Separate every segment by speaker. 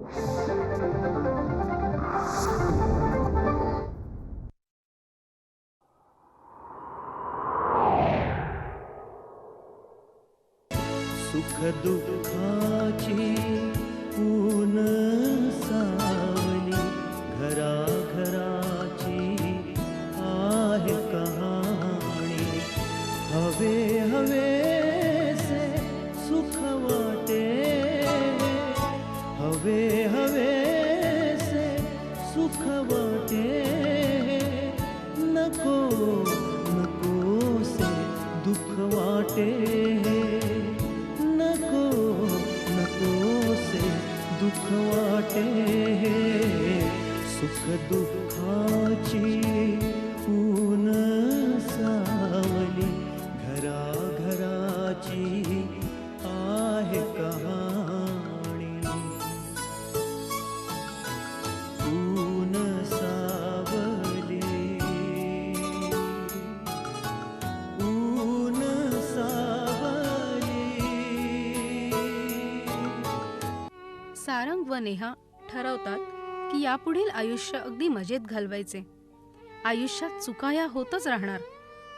Speaker 1: सुख दुःखाची ऊन सावली, घरा घराची आहे कहाणी. हवे हवे से सुख वाटे, हवे हवे से सुख वाटे. नको नको से दुःख वाटे, नको नको से दुःख वाटे. सुख दुःखाची ऊन सावली, घरा घराची आहे कहाणी. ऊन सावली, ऊन सावली.
Speaker 2: सारंग व नेहा ठरवतात की यापुढील आयुष्य अगदी मजेत घालवायचे. आयुष्यात चुका होतच राहणार,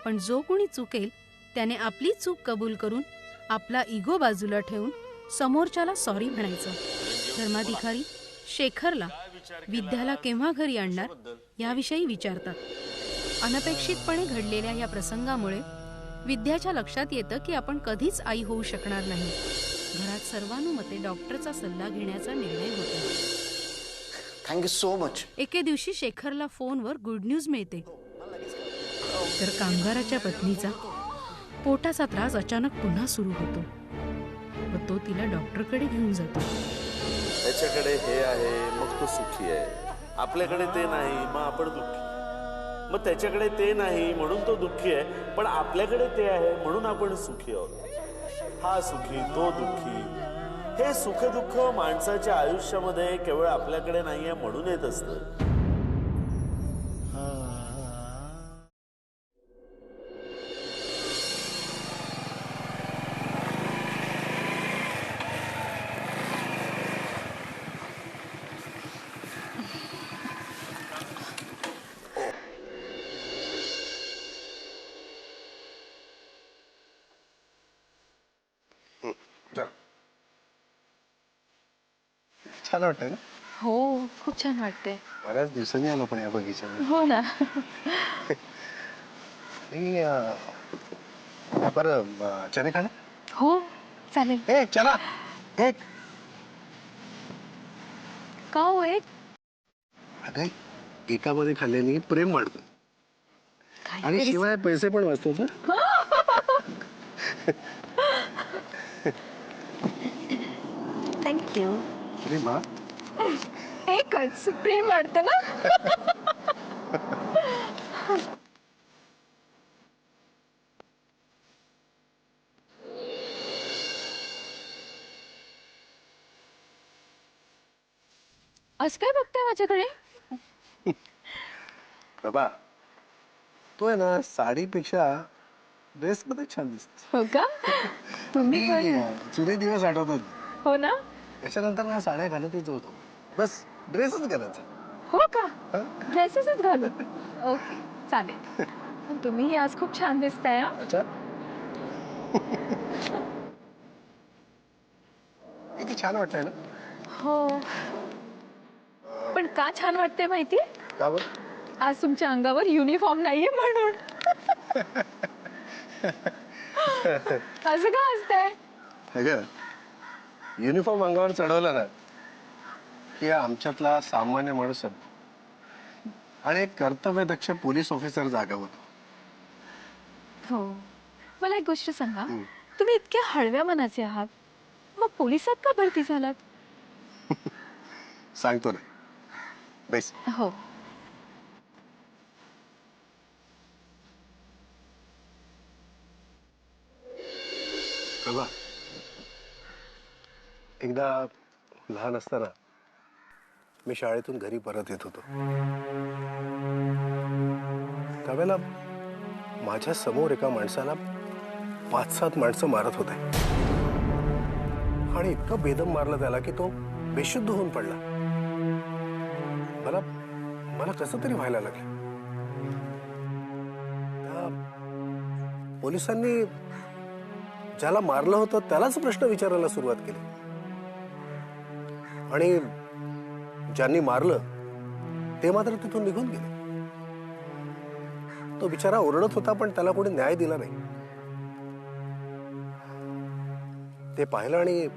Speaker 2: पण जो कोणी चुकेल त्याने आपली चूक कबूल करून आपला इगो बाजूला ठेवून समोरच्याला सॉरी म्हणायचं. धर्माधिकारी शेखरला विद्याला केव्हा घरी आणणार याविषयी विचारतात. अनपेक्षितपणे घडलेल्या या प्रसंगामुळे विद्याच्या लक्षात येतं की आपण कधीच आई होऊ शकणार नाही. घरात सर्वानुमते डॉक्टरचा सल्ला घेण्याचा निर्णय होतो.
Speaker 3: Thank you so much.
Speaker 2: एके दिवशी शेखरला फोनवर गुड न्यूज मिळते. तर कामगाराच्या पत्नीचा पोटाचा त्रास अचानक पुन्हा सुरू होतो व तो तिला डॉक्टरकडे घेऊन जातो.
Speaker 4: त्याच्याकडे हे आहे मग तो सुखी आहे, आपल्याकडे ते नाही मग आपण दुःखी. मग त्याच्याकडे ते नाही म्हणून तो दुःखी आहे, पण आपल्याकडे ते आहे म्हणून आपण सुखी आहोत. हा सुखी तो दुःखी. हे सुख दुःख माणसाच्या आयुष्यामध्ये केवळ आपल्याकडे नाहीये म्हणून येत असतं.
Speaker 5: छान वाटतंय ना?
Speaker 6: हो, खूप छान वाटतंय.
Speaker 5: बऱ्याच दिवसांनी आलो पण या बगीच्यामध्ये.
Speaker 6: हो ना.
Speaker 5: बरं, चणे खाणे?
Speaker 6: हो चालेल.
Speaker 5: ए चला एक.
Speaker 6: का हो एक?
Speaker 5: अगं एकामध्ये खाल्ल्याने प्रेम वाढतं आणि शिवाय पैसे पण वाचतात.
Speaker 6: थँक्यू.
Speaker 5: प्रेम हा
Speaker 6: एकच प्रेम वाटतं ना. आज काय बघताय माझ्याकडे?
Speaker 5: बाबा तो आहे ना साडीपेक्षा ड्रेस मध्ये छान दिसतो.
Speaker 6: हो का? तुम्ही पण.
Speaker 5: जुने दिवस आठवतात.
Speaker 6: हो ना.
Speaker 5: त्याच्यानंतर ना साड्या घालतच होतो, बस ड्रेसच घालायचा.
Speaker 6: हो का? ड्रेसेसच घालू. ओके चालेल. तुम्ही आज खूप छान दिसताय.
Speaker 5: अच्छा. किती छान वाटतंय ना.
Speaker 6: हो पण का छान वाटते माहिती?
Speaker 5: का बरं?
Speaker 6: आज तुमच्या अंगावर युनिफॉर्म नाहीये म्हणून. असं का हसताय?
Speaker 5: अगं युनिफॉर्म अंगावर चढवला ना की आमच्यातला सामान्य माणूस आणि एक कर्तव्यदक्ष पोलीस ऑफिसर जागा होतो.
Speaker 6: हो. मला एक गोष्ट सांगा, तुम्ही इतक्या हळव्या मनाचे आहात, मग पोलिसात का भरती झालात?
Speaker 5: सांगतो ना, बेस.
Speaker 6: हो.
Speaker 5: बाबा एकदा लहान असताना मी शाळेतून घरी परत येत होतो. त्यावेळेला माझ्या समोर एका माणसाला 5-7 माणसं मारत होते आणि इतकं बेदम मारलं त्याला की तो बेशुद्ध होऊन पडला. मला मला कसं तरी व्हायला लागलं. त्या पोलिसांनी ज्याला मारलं होतं त्यालाच प्रश्न विचारायला सुरुवात केली आणि ज्यांनी मारलं ते मात्र तिथून निघून गेले. तो बिचारा ओरडत होता पण त्याला कोणी न्याय दिला नाही. ते पाहिलं आणि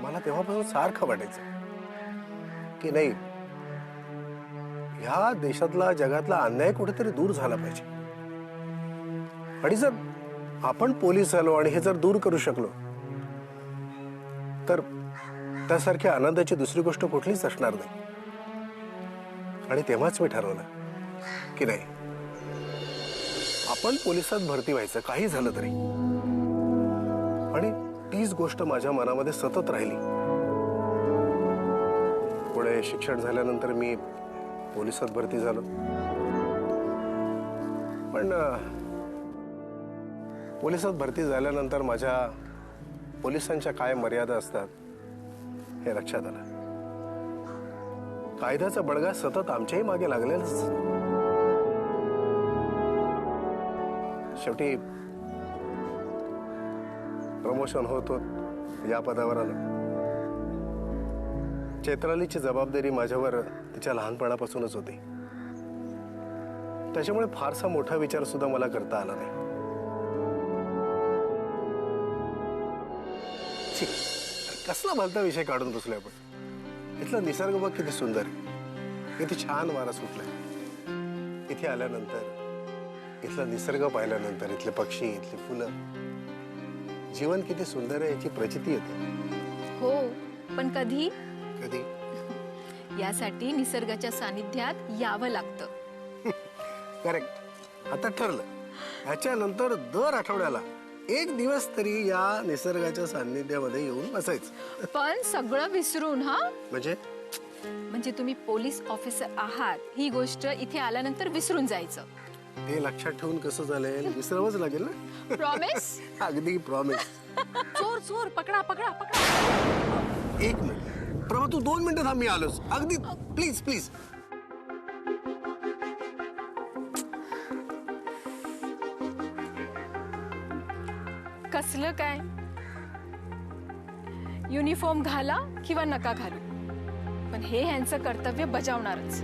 Speaker 5: मला तेव्हापासून सारखं वाटायचं की नाही, ह्या देशातला जगातला अन्याय कुठेतरी दूर झाला पाहिजे. आणि जर आपण पोलीस झालो आणि हे जर दूर करू शकलो तर त्यासारखी आनंदाची दुसरी गोष्ट कुठलीच असणार नाही. आणि तेव्हाच मी ठरवलं की नाही, आपण पोलिसात भरती व्हायचं काही झालं तरी. आणि तीच गोष्ट माझ्या मनामध्ये सतत राहिली. पुढे शिक्षण झाल्यानंतर मी पोलिसात भरती झालो. पण पोलिसात भरती झाल्यानंतर माझ्या पोलिसांच्या काय मर्यादा असतात हे लक्षात आलं. कायद्याचा बडगा सतत आमच्याही मागे लागलेलाच. शेवटी प्रमोशन होत होत या पदावर आलं. चैत्रालीची जबाबदारी माझ्यावर तिच्या लहानपणापासूनच होती. त्याच्यामुळे फारसा मोठा विचार सुद्धा मला करता आला नाही. कसला भलता विषय काढून बसलोय आपण. इथला निसर्ग बघ किती सुंदर आहे, किती छान वारा सुटलाय. इथे आल्यानंतर इथला निसर्ग पाहिल्यानंतर इथले पक्षी, इथली फुलं, जीवन किती सुंदर आहे याची प्रचिती येते.
Speaker 6: हो, पण कधी
Speaker 5: कधी
Speaker 6: यासाठी निसर्गाच्या सानिध्यात यावं लागतं.
Speaker 5: करेक्ट. आता ठरलं, ह्याच्यानंतर दर आठवड्याला एक दिवस तरी या निसर्गाच्या सान्निध्यामध्ये येऊन बसायचं.
Speaker 6: पण सगळं विसरून. हा म्हणजे तुम्ही पोलीस ऑफिसर आहात ही गोष्ट इथे आल्यानंतर विसरून जायचं.
Speaker 5: ते लक्षात ठेवून कसं झालंय, विसरावंच लागेल ना.
Speaker 6: प्रॉमिस.
Speaker 5: अगदी प्रॉमिस.
Speaker 2: चोर चोर पकडा पकडा पकडा.
Speaker 5: एक मिनिट प्रभा, तू 2 मिनिटं थांब, मी आलोच. अगदी प्लीज प्लीज.
Speaker 6: कसलं काय? युनिफॉर्म घाला किंवा नका घालू, पण हे ह्यांचं कर्तव्य बजावणारच.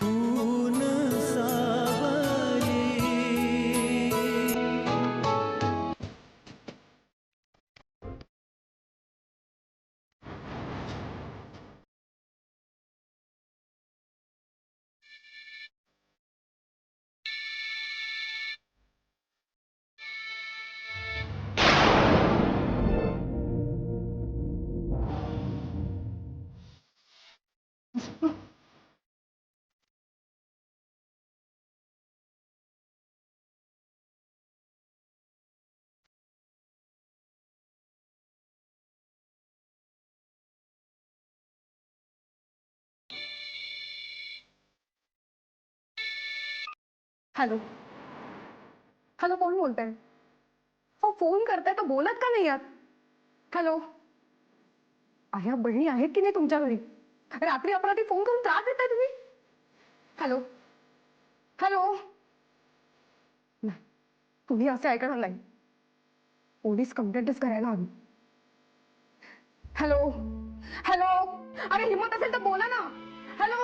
Speaker 1: ऊन सावली.
Speaker 6: हॅलो हॅलो, कोण बोलताय? हो, फोन करताय तर बोलत का नाही आहात? हॅलो, आया बहिणी आहेत की नाही तुमच्या घरी? रात्री अपराधी फोन करून त्रास देताय तुम्ही. हॅलो हॅलो, नाही, तुम्ही असं ऐकणार नाही. पोलीस कंप्लेंटच करायला हवी. हॅलो हॅलो, अरे हिम्मत असेल तर बोला ना. हॅलो.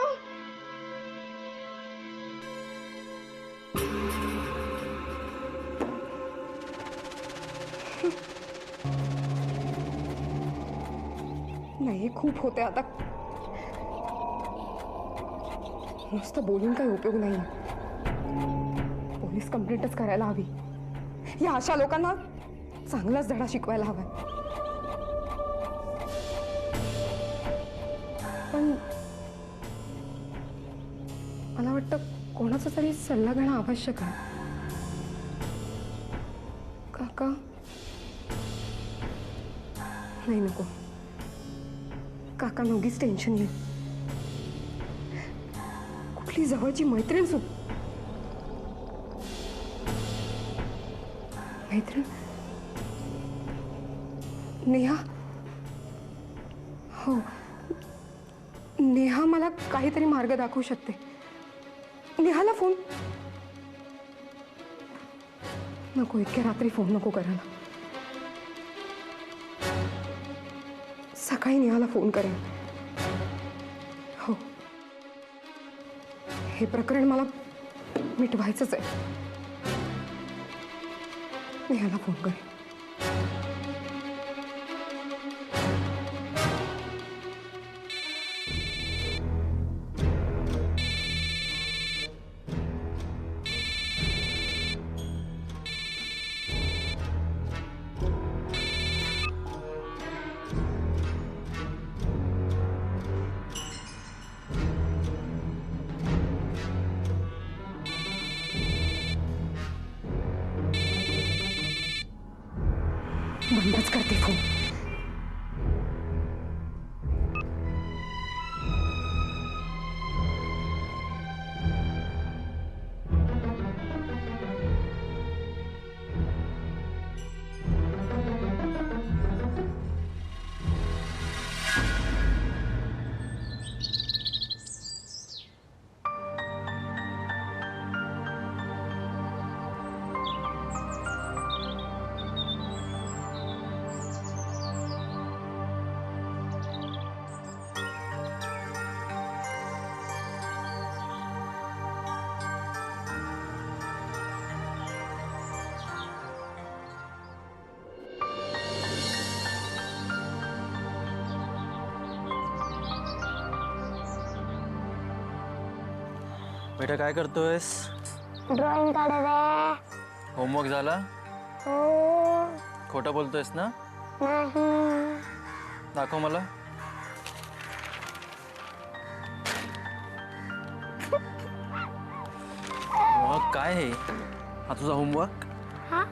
Speaker 6: नाही, खूप होते आता. नुसतं बोलून काही उपयोग नाही. पोलीस कंप्लेंटच करायला हवी. या अशा लोकांना चांगलाच धडा शिकवायला हवा. पण मला वाटतं कोणाचा तरी सल्ला घेणं आवश्यक आहे. काका, नाही, नको. काका नोगीच टेन्शन येईल. कुठली जवळची मैत्रीण मैत्रीण नेहा. हो, नेहा मला काहीतरी मार्ग दाखवू शकते. नेहाला फोन नको. इतक्या रात्री फोन नको करायला. सकाळी नेहाला फोन करेन. हो, हे प्रकरण मला मिटवायचंच आहे. नेहाला फोन करेन. बंदच करते फोन.
Speaker 1: बेटा काय करतोयस?
Speaker 7: ड्रॉइंग काढत आहे.
Speaker 1: होमवर्क झाला?
Speaker 7: हो.
Speaker 1: खोटं बोलतोयस ना?
Speaker 7: नाही.
Speaker 1: दाखव मला. मग काय हे? हा तुझा होमवर्क?
Speaker 7: हा?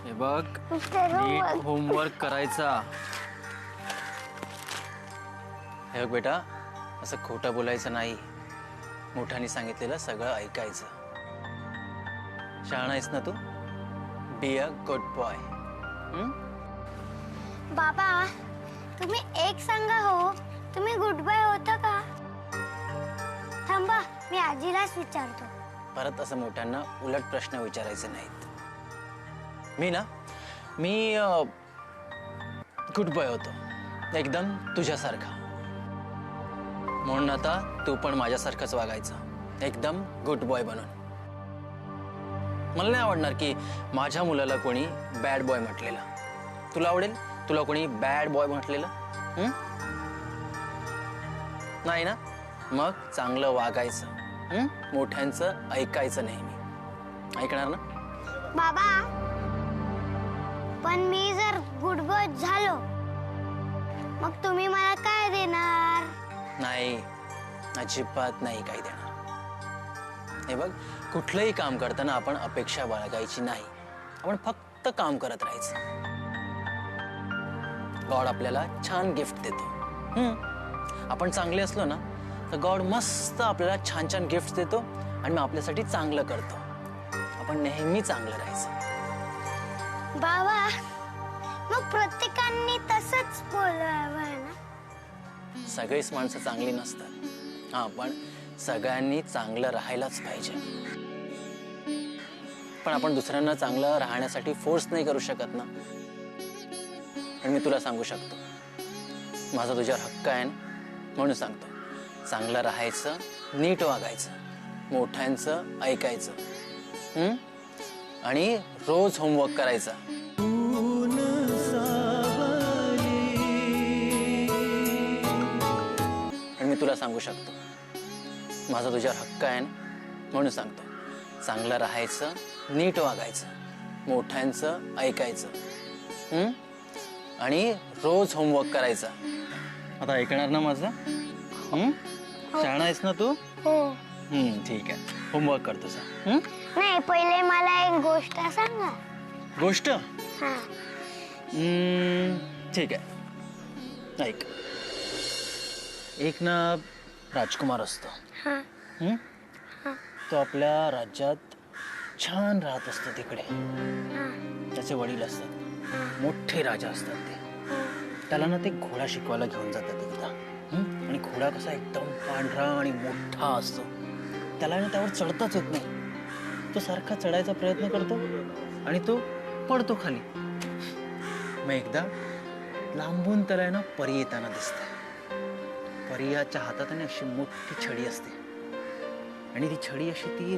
Speaker 1: हे बघ, नीट होमवर्क करायचा. हे बघ बेटा, असं खोटं बोलायचं नाही. मोठ्याने सांगितलेलं सगळं ऐकायचं. शहाणा आहेस ना तू? Be a good boy.
Speaker 7: बाबा, तुम्ही एक सांगा हो, तुम्ही गुड बॉय होता का? थांबा, मी आजीलाच विचारतो.
Speaker 1: परत असं मोठ्यांना उलट प्रश्न विचारायचे नाहीत. मी गुड बॉय होतो, एकदम तुझ्यासारखा. म्हणून आता तू पण माझ्यासारखंच वागायचं, एकदम गुड बॉय बनून. मला नाही आवडणार की माझ्या मुलाला कोणी बॅड बॉय म्हटलेलं. तुला आवडेल तुला कोणी बॅड बॉय म्हटलेलं? नाही ना? मग चांगलं वागायचं, मोठ्यांचं ऐकायचं नेहमी. ऐकणार ना?
Speaker 7: बाबा, पण मी जर गुड बॉय झालो मग तुम्ही मला काय देणार?
Speaker 1: नाही, अजिबात नाही काही देणार. हे बघ, कुठलंही काम करताना आपण अपेक्षा बाळगायची नाही. आपण फक्त काम करत राहायचं. गॉड आपल्याला छान गिफ्ट देतो. आपण चांगले असलो ना तर गॉड मस्त आपल्याला छान छान गिफ्ट देतो आणि मग आपल्यासाठी चांगलं करतो. आपण नेहमी चांगलं राहायचं.
Speaker 7: बाबा, मग प्रत्येकाने तसंच बोलावं ना?
Speaker 1: सगळीच माणसं चांगली नसतात. हा, पण सगळ्यांनी चांगलं राहायलाच पाहिजे. पण आपण दुसऱ्यांना चांगलं राहण्यासाठी फोर्स नाही करू शकत ना. पण मी तुला सांगू शकतो, माझा तुझ्यावर हक्क आहे ना, म्हणून सांगतो. चांगलं राहायचं, नीट वागायचं, मोठ्यांचं ऐकायचं, आणि रोज होमवर्क करायचा. आणि मी तुला सांगू शकतो, माझा तुझ्यावर हक्क आहे ना, म्हणून सांगतो. चांगलं राहायचं, नीट वागायचं, मोठ्यांचं ऐकायचं, आणि रोज होमवर्क करायचा. आता ऐकणार ना माझं? शहाणा आहेस ना तू?
Speaker 7: हो.
Speaker 1: ठीक आहे, होमवर्क करतो सा.
Speaker 7: नाही, पहिले मला एक गोष्ट सांगा.
Speaker 1: गोष्ट?
Speaker 7: हा.
Speaker 1: ठीक आहे, ऐक. एक ना राजकुमार असतो.
Speaker 7: हा.
Speaker 1: तो आपल्या राज्यात छान राहत असतो. तिकडे त्याचे वडील असतात, मोठे राजा असतात ते. त्याला ना ते घोडा शिकवायला घेऊन जातात एकदा. आणि घोडा कसा एकदम पांढरा आणि मोठा असतो. त्याला ना त्यावर चढताच येत नाही. तो सारखा चढायचा प्रयत्न करतो आणि तो पडतो खाली. मग एकदा लांबून त्याला ना परी येताना दिसते. परियाच्या हातात अशी मोठी छडी असते आणि ती छडी अशी ती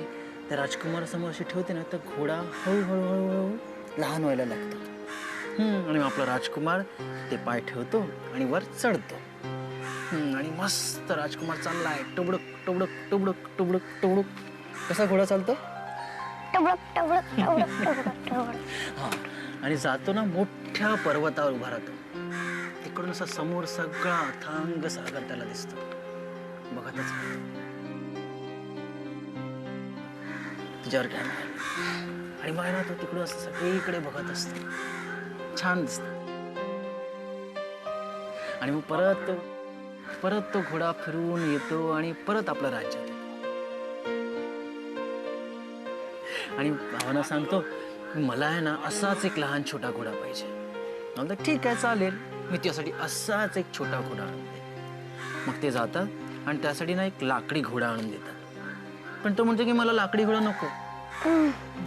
Speaker 1: त्या राजकुमारासमोर अशी ठेवते ना, तर घोडा हळूहळू लहान व्हायला लागतो. आणि आपला राजकुमार ते पाय ठेवतो आणि वर चढतो. आणि मस्त राजकुमार चाललाय, टुबडुक टुबडुक टुबडुक टुबडुक टुबडुक. कसा घोडा चालतो?
Speaker 7: टुबडुक टुबडुक टुबडुक टुबडुक टुबडुक.
Speaker 1: हा, आणि जातो ना मोठ्या पर्वतावर उभा राहतो. तिकडून असा समोर सगळा अथांग सागर त्याला दिसतो. बघतच राहतो. तुझ्यावर काय नाही. आणि बाहेर तो तिकडून असं सगळीकडे बघत असतो. छान दिसत. आणि मग परत तो घोडा फिरून येतो आणि परत आपल्या राज्यात येतो. आणि भावांना सांगतो, मला आहे ना असाच एक लहान छोटा घोडा पाहिजे. म्हणतात ठीक आहे, चालेल, मी त्यासाठी असाच एक छोटा घोडा आणून दे. मग ते जातात आणि त्यासाठी ना एक लाकडी घोडा आणून देतात. पण तो म्हणतो की मला लाकडी घोडा नको.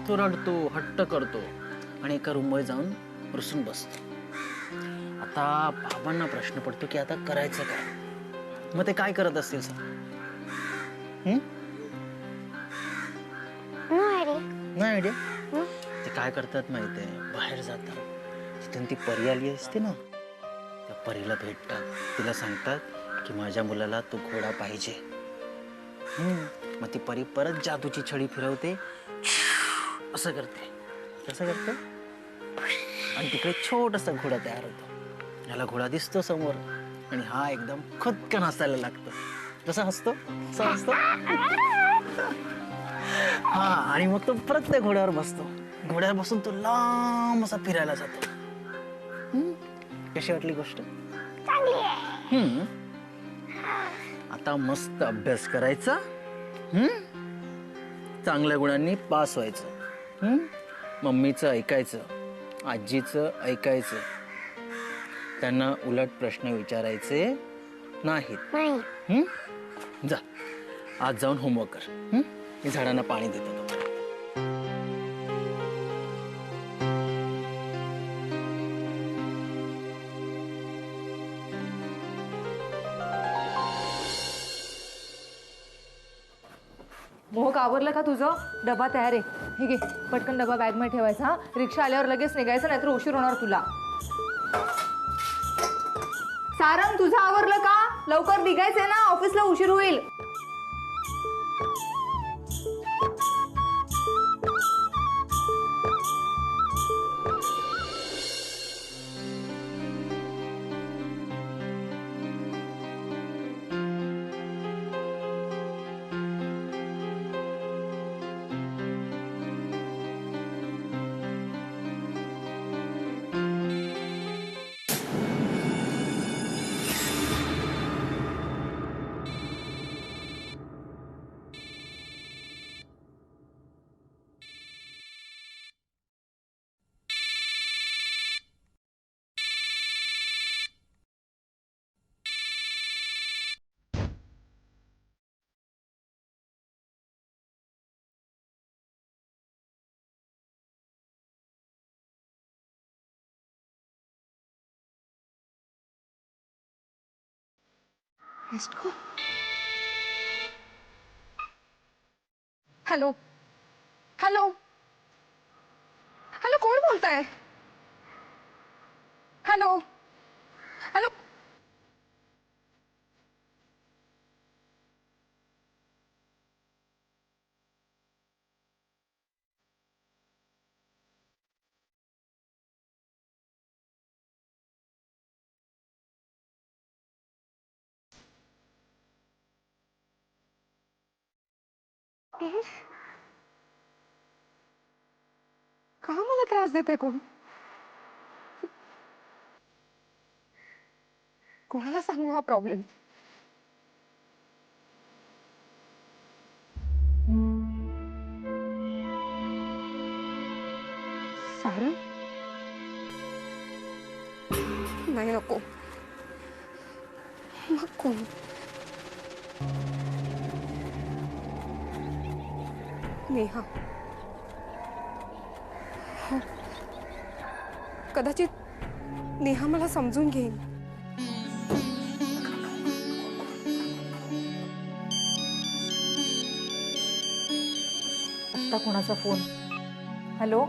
Speaker 1: तो रडतो, हट्ट करतो आणि एका रूममध्ये जाऊन रुसून बसतो. आता बाबांना प्रश्न पडतो की आता करायचं काय. मग ते काय करत असतील सर? नाही आयडिया. ते काय करतात माहिती आहे, बाहेर जातात, तिथून ती परी आली असते ना, त्या परीला भेटतात. तिला सांगतात की माझ्या मुलाला तो घोडा पाहिजे. मग ती परी परत जादूची छडी फिरवते, असं करते. कसं करते? आणि तिकडे छोटासा घोडा तयार होतो. याला घोडा दिसतो समोर आणि हा एकदम खुदकन हसायला लागतो. कसा हसतो? असा हसतो. हा, आणि मग तो परत त्या घोड्यावर बसतो. घोड्यावर बसून तो लांब असा फिरायला जातो. कशी वाटली गोष्ट? आता मस्त अभ्यास करायचा, चांगल्या गुणांनी पास व्हायचं, मम्मीचं ऐकायचं, आजीचं ऐकायचं, त्यांना उलट प्रश्न विचारायचे नाहीत. जा, आज जाऊन होमवर्क कर. मी झाडांना पाणी देतो.
Speaker 8: मोहक, आवरलं का तुझं? डबा तयार आहे. हे घे, पटकन डबा बॅगमध्ये ठेवायचा. हा, रिक्षा आल्यावर लगेच निघायचं, नाहीतर उशीर होणार तुला. सारंग, तुझं आवरलं का? लवकर निघायचंय ना, ऑफिसला उशीर होईल.
Speaker 6: हॅलो हॅलो हॅलो कोण बोलताय हॅलो हॅलो का मला त्रास देते कोण कोणाला सांगू हा प्रॉब्लेम सारंग नाही नको नको नेहा हो कदाचित नेहा मला समजून घेईन
Speaker 8: आत्ता कोणाचा फोन? हॅलो